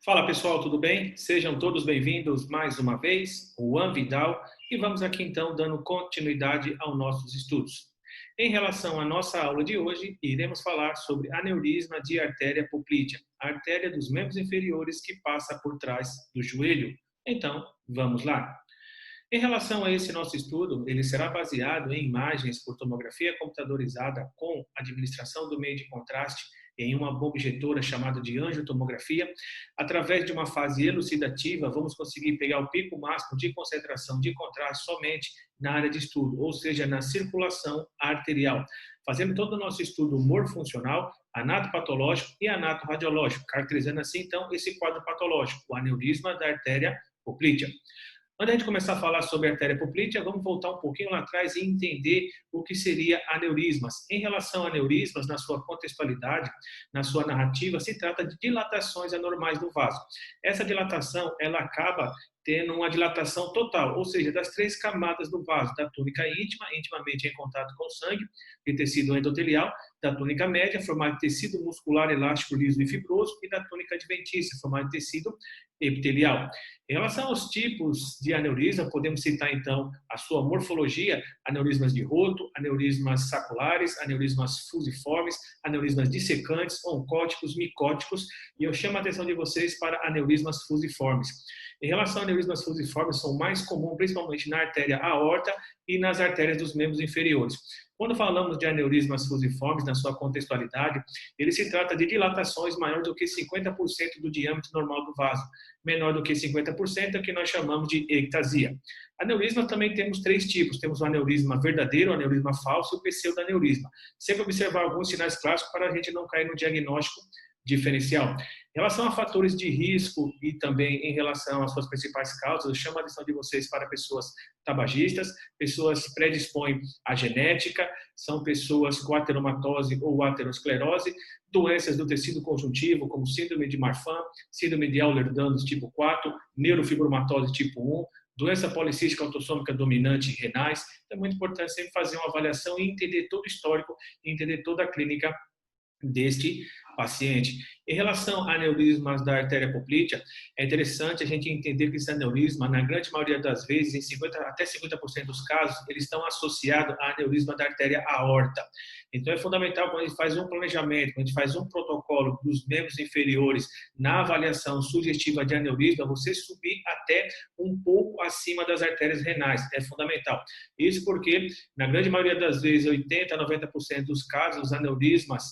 Fala pessoal, tudo bem? Sejam todos bem-vindos mais uma vez, o Juan Vidal, e vamos aqui então dando continuidade aos nossos estudos. Em relação à nossa aula de hoje, iremos falar sobre aneurisma de artéria poplítea, a artéria dos membros inferiores que passa por trás do joelho. Então, vamos lá. Em relação a esse nosso estudo, ele será baseado em imagens por tomografia computadorizada com administração do meio de contraste em uma bomba injetora chamada de angiotomografia. Através de uma fase elucidativa, vamos conseguir pegar o pico máximo de concentração de contraste somente na área de estudo, ou seja, na circulação arterial, fazendo todo o nosso estudo morfuncional, anatopatológico e anatoradiológico, caracterizando assim, então, esse quadro patológico, o aneurisma da artéria poplítea. Antes de começar a falar sobre a artéria poplítea, vamos voltar um pouquinho lá atrás e entender o que seria aneurismas. Em relação a aneurismas, na sua contextualidade, na sua narrativa, se trata de dilatações anormais do vaso. Essa dilatação, ela acaba tendo uma dilatação total, ou seja, das três camadas do vaso, da túnica íntima, intimamente em contato com o sangue, de tecido endotelial, da túnica média, formada de tecido muscular, elástico, liso e fibroso, e da túnica adventícia, formada de tecido epitelial. Em relação aos tipos de aneurisma, podemos citar então a sua morfologia: aneurismas de roto, aneurismas saculares, aneurismas fusiformes, aneurismas dissecantes, oncóticos, micóticos, e eu chamo a atenção de vocês para aneurismas fusiformes. Em relação a aneurismas fusiformes, são mais comuns principalmente na artéria aorta e nas artérias dos membros inferiores. Quando falamos de aneurismas fusiformes, na sua contextualidade, ele se trata de dilatações maiores do que 50% do diâmetro normal do vaso. Menor do que 50% é o que nós chamamos de ectasia. Aneurisma também temos três tipos. Temos o aneurisma verdadeiro, o aneurisma falso e o pseudoaneurisma. Sempre observar alguns sinais clássicos para a gente não cair no diagnóstico diferencial. Em relação a fatores de risco e também em relação às suas principais causas, eu chamo a atenção de vocês para pessoas tabagistas, pessoas que predispõem à genética, são pessoas com ateromatose ou aterosclerose, doenças do tecido conjuntivo, como síndrome de Marfan, síndrome de Ehlers-Danlos tipo 4, neurofibromatose tipo 1, doença policística autossômica dominante renais. Então é muito importante sempre fazer uma avaliação e entender todo o histórico, entender toda a clínica deste paciente. Em relação a aneurismas da artéria poplítea, é interessante a gente entender que esse aneurisma, na grande maioria das vezes, em 50, até 50% dos casos, eles estão associados a aneurisma da artéria aorta. Então é fundamental, quando a gente faz um planejamento, quando a gente faz um protocolo dos membros inferiores na avaliação sugestiva de aneurisma, você subir até um pouco acima das artérias renais. É fundamental. Isso porque, na grande maioria das vezes, 80 a 90% dos casos, os aneurismas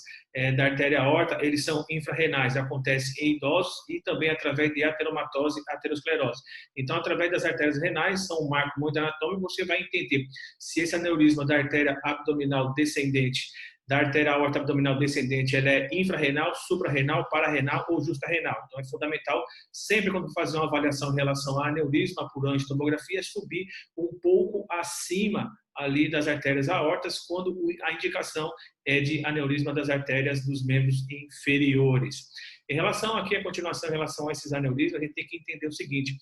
da artéria aorta, eles são infrarrenais, acontece em idosos e também através de ateromatose, aterosclerose. Então, através das artérias renais, são um marco muito anatômico, você vai entender se esse aneurisma da artéria abdominal descendente, da artéria aorta abdominal descendente, ela é infrarrenal, suprarrenal, pararrenal ou justa-renal. Então, é fundamental, sempre quando fazer uma avaliação em relação a aneurisma por angiotomografia, subir um pouco acima ali das artérias aortas, quando a indicação é de aneurisma das artérias dos membros inferiores. Em relação aqui, a continuação em relação a esses aneurismas, a gente tem que entender o seguinte: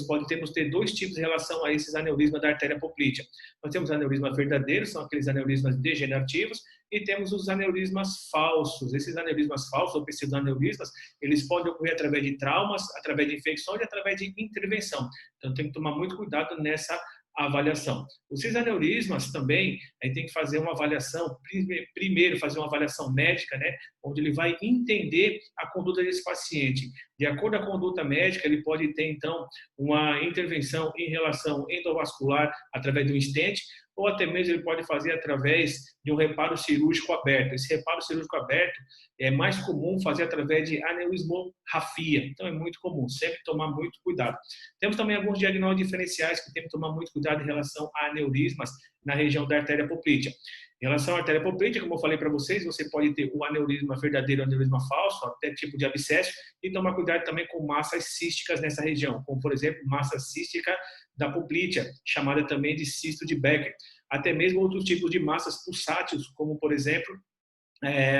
podemos ter dois tipos em relação a esses aneurismas da artéria poplítea. Nós temos aneurismas verdadeiros, são aqueles aneurismas degenerativos, e temos os aneurismas falsos. Esses aneurismas falsos, ou pseudoaneurismas, eles podem ocorrer através de traumas, através de infecções e através de intervenção. Então, tem que tomar muito cuidado nessa avaliação. Os aneurismas também, a gente tem que fazer uma avaliação, primeiro fazer uma avaliação médica, né, onde ele vai entender a conduta desse paciente. De acordo com a conduta médica, ele pode ter, então, uma intervenção em relação endovascular através de um stent, ou até mesmo ele pode fazer através de um reparo cirúrgico aberto. Esse reparo cirúrgico aberto é mais comum fazer através de aneurismografia. Então, é muito comum, sempre tomar muito cuidado. Temos também alguns diagnósticos diferenciais que tem que tomar muito cuidado em relação a aneurismas na região da artéria poplítea. Em relação à artéria poplítea, como eu falei para vocês, você pode ter o aneurisma verdadeiro e o aneurisma falso, até tipo de abscesso, e tomar cuidado também com massas císticas nessa região, como, por exemplo, massa cística da poplítea, chamada também de cisto de Becker. Até mesmo outros tipos de massas pulsáteis, como, por exemplo,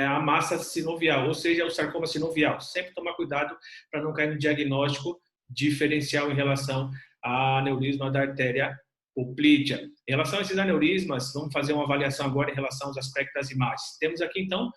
a massa sinovial, ou seja, o sarcoma sinovial. Sempre tomar cuidado para não cair no diagnóstico diferencial em relação a aneurisma da artéria poplítea. Em relação a esses aneurismas, vamos fazer uma avaliação agora em relação aos aspectos das imagens. Temos aqui, então,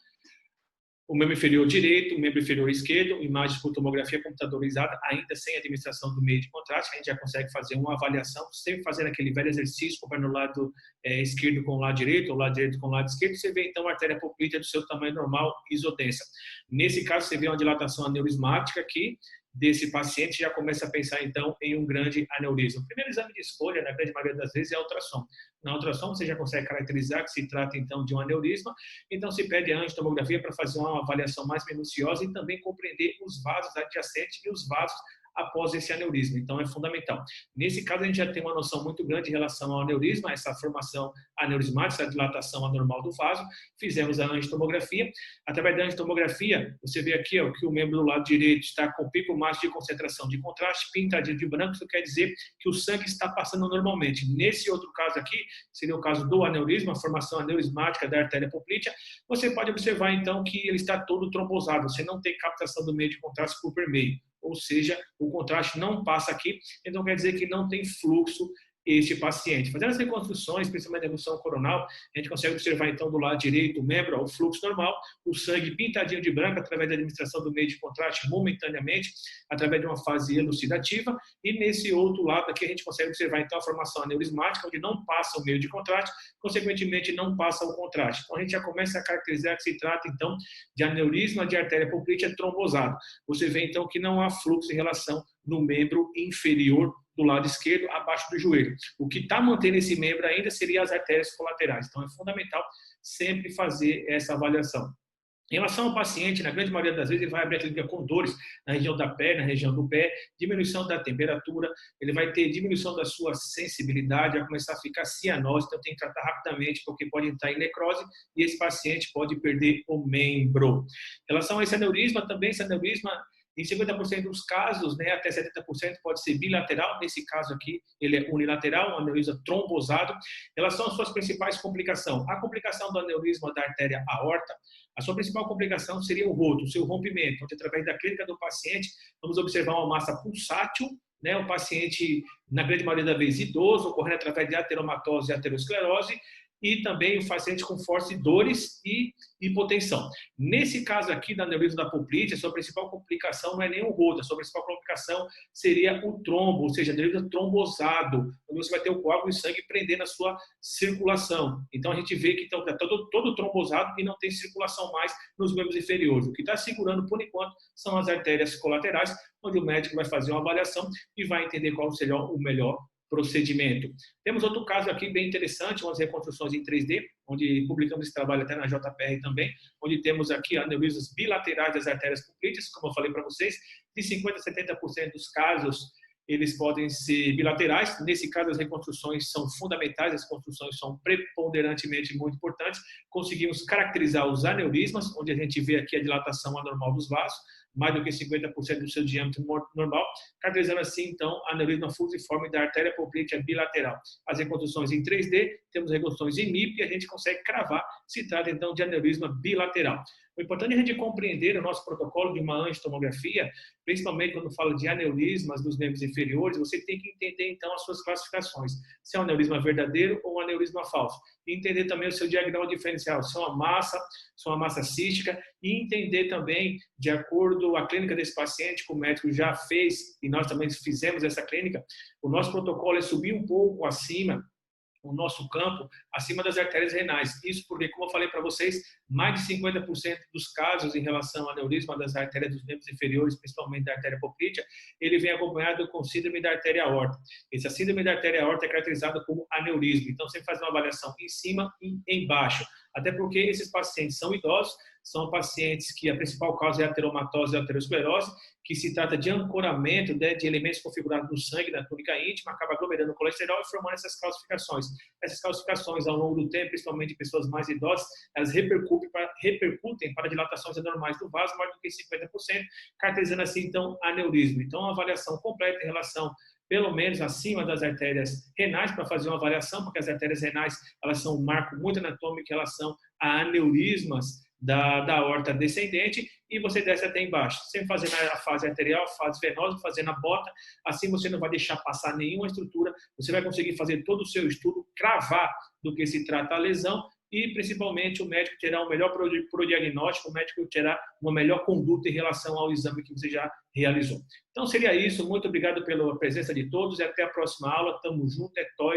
o membro inferior direito, o membro inferior esquerdo, imagens por tomografia computadorizada, ainda sem administração do meio de contraste, a gente já consegue fazer uma avaliação, sempre fazendo aquele velho exercício, comparando o lado esquerdo com o lado direito, ou o lado direito com o lado esquerdo, você vê então a artéria poplítea do seu tamanho normal, isodensa. Nesse caso, você vê uma dilatação aneurismática aqui, desse paciente, já começa a pensar então em um grande aneurisma. O primeiro exame de escolha, na grande maioria das vezes, é a ultrassom. Na ultrassom, você já consegue caracterizar que se trata então de um aneurisma, então se pede a angiotomografia para fazer uma avaliação mais minuciosa e também compreender os vasos adjacentes e os vasos após esse aneurisma. Então, é fundamental. Nesse caso, a gente já tem uma noção muito grande em relação ao aneurisma, essa formação aneurismática, essa dilatação anormal do vaso. Fizemos a angiotomografia. Através da angiotomografia, você vê aqui ó, que o membro do lado direito está com pico máximo de concentração de contraste, pintadinho de branco, isso quer dizer que o sangue está passando normalmente. Nesse outro caso aqui, seria o caso do aneurisma, a formação aneurismática da artéria poplítea, você pode observar então que ele está todo trombosado, você não tem captação do meio de contraste por permeio. Ou seja, o contraste não passa aqui, então quer dizer que não tem fluxo este paciente. Fazendo as reconstruções, principalmente a redução coronal, a gente consegue observar então do lado direito o membro, o fluxo normal, o sangue pintadinho de branco através da administração do meio de contraste momentaneamente, através de uma fase elucidativa, e nesse outro lado aqui a gente consegue observar então a formação aneurismática, onde não passa o meio de contraste, consequentemente não passa o contraste. Então a gente já começa a caracterizar que se trata então de aneurisma de artéria poplítea trombosado. Você vê então que não há fluxo em relação no membro inferior do lado esquerdo, abaixo do joelho. O que está mantendo esse membro ainda seria as artérias colaterais. Então, é fundamental sempre fazer essa avaliação. Em relação ao paciente, na grande maioria das vezes, ele vai abrir a clínica com dores na região da perna, na região do pé, diminuição da temperatura, ele vai ter diminuição da sua sensibilidade, vai começar a ficar cianose, então tem que tratar rapidamente, porque pode entrar em necrose e esse paciente pode perder o membro. Em relação a esse aneurisma, também esse aneurisma, em 50% dos casos, né, até 70% pode ser bilateral. Nesse caso aqui, ele é unilateral, um aneurisma trombosado. Em relação às suas principais complicações, a complicação do aneurisma da artéria aorta, a sua principal complicação seria o roto, o seu rompimento, onde através da clínica do paciente, vamos observar uma massa pulsátil, né, o paciente, na grande maioria das vezes, idoso, ocorrendo através de ateromatose e aterosclerose, e também o paciente com fortes dores e hipotensão. Nesse caso aqui da aneurisma da poplítea, a sua principal complicação não é nem o roto, a sua principal complicação seria o trombo, ou seja, aneurisma trombosado, onde você vai ter o coágulo de sangue prendendo a sua circulação. Então a gente vê que está todo trombosado e não tem circulação mais nos membros inferiores. O que está segurando, por enquanto, são as artérias colaterais, onde o médico vai fazer uma avaliação e vai entender qual seria o melhor procedimento. Temos outro caso aqui bem interessante, umas reconstruções em 3D, onde publicamos esse trabalho até na JPR também, onde temos aqui aneurismas bilaterais das artérias poplíteas, como eu falei para vocês, de 50% a 70% dos casos eles podem ser bilaterais. Nesse caso, as reconstruções são fundamentais, as reconstruções são preponderantemente muito importantes. Conseguimos caracterizar os aneurismas, onde a gente vê aqui a dilatação anormal dos vasos, mais do que 50% do seu diâmetro normal, caracterizando assim, então, a aneurisma fusiforme da artéria poplítea bilateral. As reconstruções em 3D, temos reconstruções em MIP, e a gente consegue cravar, se trata, então, de aneurisma bilateral. O importante é a gente compreender o nosso protocolo de uma angiotomografia, principalmente quando fala de aneurismas dos membros inferiores, você tem que entender, então, as suas classificações. Se é um aneurisma verdadeiro ou um aneurisma falso. E entender também o seu diagrama diferencial, se é uma massa cística, e entender também, de acordo com a clínica desse paciente, que o médico já fez, e nós também fizemos essa clínica, o nosso protocolo é subir um pouco acima, o nosso campo, acima das artérias renais. Isso porque, como eu falei para vocês, mais de 50% dos casos em relação ao aneurisma das artérias dos membros inferiores, principalmente da artéria poplítea, ele vem acompanhado com síndrome da artéria aorta. Essa síndrome da artéria aorta é caracterizada como aneurisma. Então, sempre faz uma avaliação em cima e embaixo. Até porque esses pacientes são idosos, são pacientes que a principal causa é a ateromatose e a aterosclerose, que se trata de ancoramento, né, de elementos configurados no sangue, na túnica íntima, acaba aglomerando o colesterol e formando essas calcificações. Essas calcificações, ao longo do tempo, principalmente em pessoas mais idosas, elas repercutem para dilatações anormais do vaso, mais do que 50%, caracterizando assim, então, aneurisma. Então, uma avaliação completa em relação pelo menos acima das artérias renais, para fazer uma avaliação, porque as artérias renais, elas são um marco muito anatômico em relação a aneurismas da aorta descendente, e você desce até embaixo, sempre fazendo a fase arterial, fase venosa, fazendo a bota, assim você não vai deixar passar nenhuma estrutura, você vai conseguir fazer todo o seu estudo, cravar do que se trata a lesão, e, principalmente, o médico terá o melhor prodiagnóstico, o médico terá uma melhor conduta em relação ao exame que você já realizou. Então, seria isso. Muito obrigado pela presença de todos e até a próxima aula. Tamo junto, é nóis.